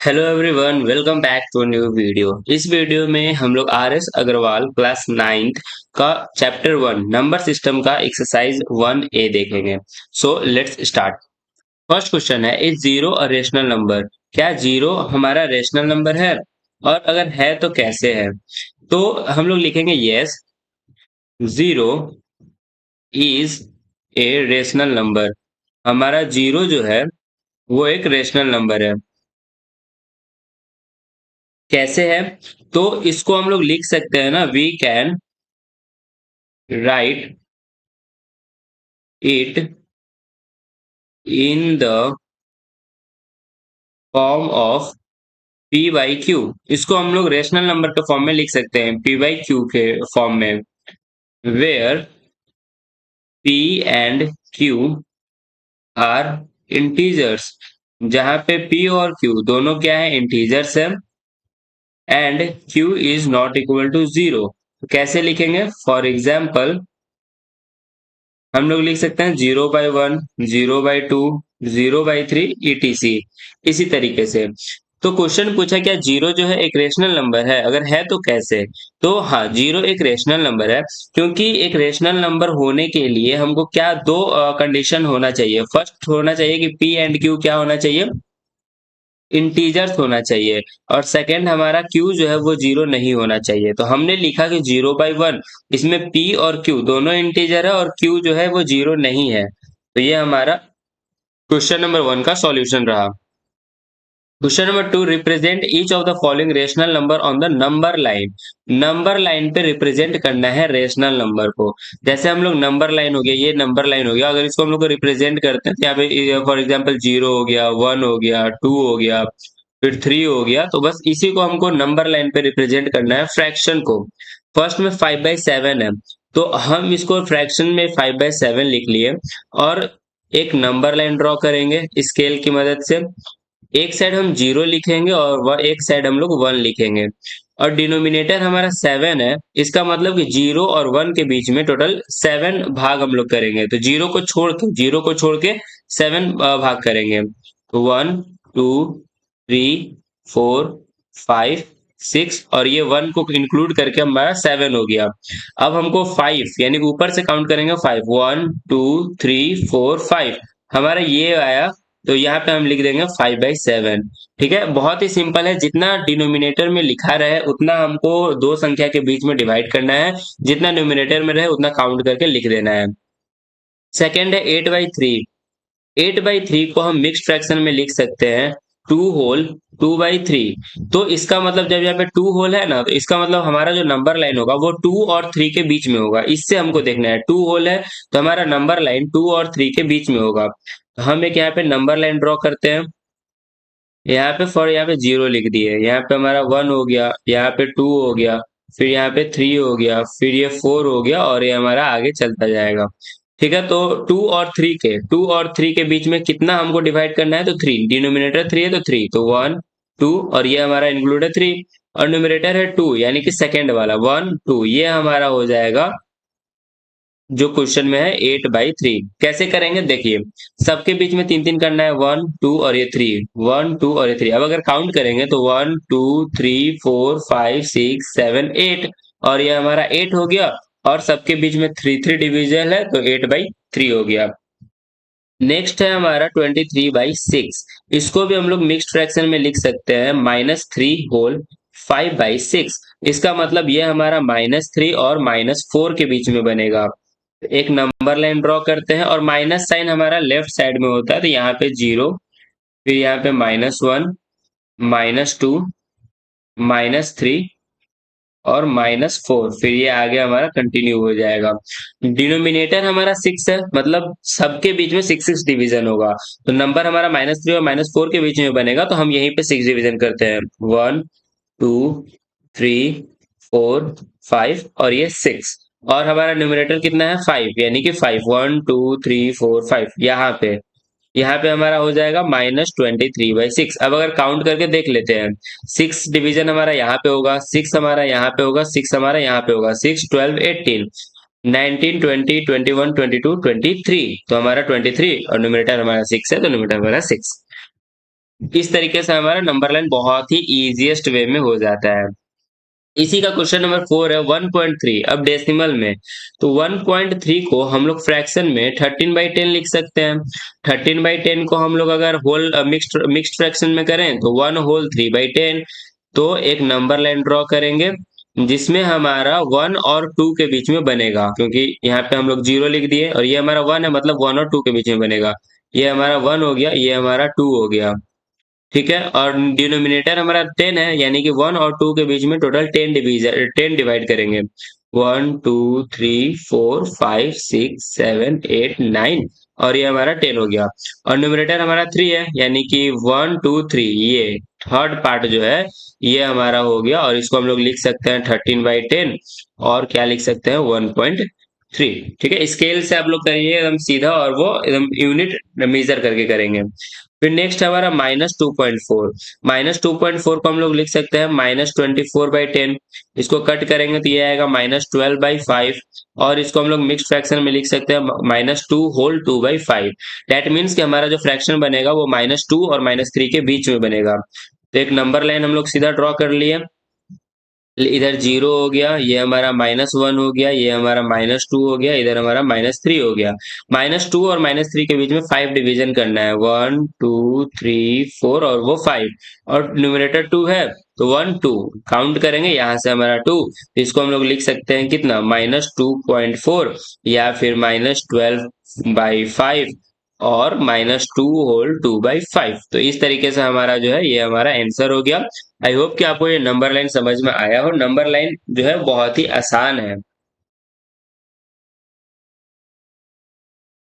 Hello everyone, welcome back to new video. इस वीडियो में हम लोग R S Agarwal class 9th का चैप्टर 1 नंबर सिस्टम का एक्सरसाइज 1A देखेंगे। So let's start. First question है, is zero a rational number? क्या जीरो हमारा रेशनल नंबर है, और अगर है तो कैसे है? तो हम लोग लिखेंगे yes, zero is a rational number. हमारा जीरो जो है वो एक रेशनल नंबर है। कैसे है? तो इसको हम लोग लिख सकते हैं ना, we can write it in the form of p by q. इसको हम लोग रेशनल नंबर के फॉर्म में लिख सकते हैं, पी बाई क्यू के फॉर्म में, where p and q are integers. जहां पे पी और क्यू दोनों क्या है, इंटीजर्स है, and q is not equal to zero. कैसे लिखेंगे? फॉर एग्जाम्पल हम लोग लिख सकते हैं 0/1, 0/2, 0/3 ETC। इसी तरीके से तो क्वेश्चन पूछा, क्या जीरो जो है एक रेशनल नंबर है? अगर है तो कैसे? तो हाँ, जीरो एक रेशनल नंबर है, क्योंकि एक रेशनल नंबर होने के लिए हमको क्या दो कंडीशन होना चाहिए। फर्स्ट होना चाहिए कि पी एंड क्यू क्या होना चाहिए, इंटीजर्स होना चाहिए, और सेकंड हमारा क्यू जो है वो जीरो नहीं होना चाहिए। तो हमने लिखा कि 0/1, इसमें पी और क्यू दोनों इंटीजर है और क्यू जो है वो जीरो नहीं है। तो ये हमारा क्वेश्चन नंबर 1 का सॉल्यूशन रहा। Question number 2, represent each of the following rational number on the number line. Number line पे रिप्रेजेंट करना है रेशनल नंबर को। जैसे हम लोग नंबर लाइन हो गया, ये नंबर लाइन हो गया, अगर इसको हम लोग को रिप्रेजेंट करते हैं तो यहाँ पे फॉर एग्जांपल 0 हो गया, 1 हो गया, 2 हो गया, फिर 3 हो गया। तो बस इसी को हमको नंबर लाइन पे रिप्रेजेंट करना है, फ्रैक्शन को। फर्स्ट में 5/7 है, तो हम इसको फ्रैक्शन में 5/7 लिख लिए, और एक नंबर लाइन ड्रॉ करेंगे स्केल की मदद से। एक साइड हम जीरो लिखेंगे और वह एक साइड हम लोग 1 लिखेंगे, और डिनोमिनेटर हमारा 7 है। इसका मतलब कि जीरो और 1 के बीच में टोटल 7 भाग हम लोग करेंगे। तो जीरो को छोड़ के 7 भाग करेंगे। तो 1, 2, 3, 4, 5, 6, और ये 1 को इंक्लूड करके हमारा 7 हो गया। अब हमको 5 यानी ऊपर से काउंट करेंगे 5, 1, 2, 3, 4, 5 हमारा ये आया। तो यहाँ पे हम लिख देंगे 5/7। ठीक है, बहुत ही सिंपल है। जितना डिनोमिनेटर में लिखा रहे उतना हमको दो संख्या के बीच में डिवाइड करना है, जितना न्यूमिनेटर में रहे उतना काउंट करके लिख देना है। सेकेंड है 8/3। 8/3 को हम मिक्स्ड फ्रैक्शन में लिख सकते हैं 2 होल 2/3। तो इसका मतलब जब यहाँ पे 2 होल है ना, तो इसका मतलब हमारा जो नंबर लाइन होगा वो 2 और 3 के बीच में होगा। इससे हमको देखना है 2 होल है तो हमारा नंबर लाइन 2 और 3 के बीच में होगा। तो हम एक यहाँ पे नंबर लाइन ड्रॉ करते हैं। यहाँ पे 0 लिख दिए, यहाँ पे हमारा 1 हो गया, यहाँ पे 2 हो गया, फिर यहाँ पे 3 हो गया, फिर ये 4 हो गया, और ये हमारा आगे चलता जाएगा। ठीक है, तो 2 और 3 के बीच में कितना हमको डिवाइड करना है? तो 3, डिनोमिनेटर 3 है तो 3, तो 1, 2, और ये हमारा इंक्लूड है 3, और न्यूमरेटर है 2 यानी कि सेकेंड वाला 1, 2, ये हमारा हो जाएगा जो क्वेश्चन में है 8/3। कैसे करेंगे देखिए, सबके बीच में 3 3 करना है, 1, 2 और ये 3, 1, 2 और ये 3। अब अगर काउंट करेंगे तो 1, 2, 3, 4, 5, 6, 7, 8, और ये हमारा 8 हो गया, और सबके बीच में 3 3 डिविजन है तो 8/3 हो गया। नेक्स्ट है हमारा 23/6। इसको भी हम लोग मिक्स्ड फ्रैक्शन में लिख सकते हैं, -3 होल 5/6। इसका मतलब ये हमारा -3 और -4 के बीच में बनेगा। एक नंबर लाइन ड्रॉ करते हैं, और माइनस साइन हमारा लेफ्ट साइड में होता है, तो यहाँ पे 0, फिर यहाँ पे -1, -2, -3 और -4, फिर ये आगे हमारा कंटिन्यू हो जाएगा। डिनोमिनेटर हमारा 6 है, मतलब सबके बीच में 6 6 डिवीजन होगा। तो नंबर हमारा -3 और -4 के बीच में बनेगा, तो हम यहीं पे 6 डिवीजन करते हैं, 1, 2, 3, 4, 5, और ये 6, और हमारा न्यूमरेटर कितना है? 5, यानी कि 5, 1, 2, 3, 4, 5 यहाँ पे हमारा हो जाएगा -23/6। अब अगर काउंट करके देख लेते हैं, 6 डिवीजन हमारा यहाँ पे होगा, 6 हमारा यहाँ पे होगा, 6 हमारा यहाँ पे होगा, 6, 12, 18, 19, 20, 21, 22, 23। तो हमारा 23, और न्यूमरेटर हमारा 6 है तो न्यूमरेटर हमारा 6। इस तरीके से हमारा नंबर लाइन बहुत ही इजीएस्ट वे में हो जाता है। इसी का क्वेश्चन नंबर 4 है 1.3। अब डेसिमल में, तो 1.3 को हम लोग फ्रैक्शन में 13/10 लिख सकते हैं। 13/10 को हम लोग अगर होल मिक्स्ड फ्रैक्शन में करें तो 1 होल 3/10। तो एक नंबर लाइन ड्रॉ करेंगे जिसमें हमारा 1 और 2 के बीच में बनेगा, क्योंकि यहाँ पे हम लोग 0 लिख दिए और ये हमारा 1 है, मतलब 1 और 2 के बीच में बनेगा। ये हमारा 1 हो गया, ये हमारा 2 हो गया। ठीक है, और डिनोमिनेटर हमारा 10 है, यानी कि 1 और 2 के बीच में टोटल 10 डिवाइड करेंगे। 1 2 3 4 5 6 7 8 9, और ये हमारा 10 हो गया। और न्यूमरेटर हमारा 3 है, यानी कि 1 2 3, ये थर्ड पार्ट जो है ये हमारा हो गया, और इसको हम लोग लिख सकते हैं 13/10, और क्या लिख सकते हैं 1.3। ठीक है, स्केल से आप लोग करिए एकदम सीधा, और वो एकदम यूनिट मेजर करके करेंगे। फिर नेक्स्ट है हमारा -2.4। -2.4 को हम लोग लिख सकते हैं -24/10। इसको कट करेंगे तो ये आएगा -12/5, और इसको हम लोग मिक्स्ड फ्रैक्शन में लिख सकते हैं -2 होल 2/5। दैट मीन्स कि हमारा जो फ्रैक्शन बनेगा वो -2 और -3 के बीच में बनेगा। तो एक नंबर लाइन हम लोग सीधा ड्रॉ कर लिए। इधर 0 हो गया, ये हमारा -1 हो गया, ये हमारा -2 हो गया, इधर हमारा -3 हो गया। -2 और -3 के बीच में 5 डिवीजन करना है, 1 2 3 4 और वो 5, और न्यूमरेटर 2 है तो 1 2 काउंट करेंगे, यहाँ से हमारा 2, इसको हम लोग लिख सकते हैं कितना -2.4, या फिर -12/5, और -2 होल 2/5। तो इस तरीके से हमारा जो है ये हमारा आंसर हो गया। आई होप कि आपको ये नंबर लाइन समझ में आया हो। नंबर लाइन जो है बहुत ही आसान है।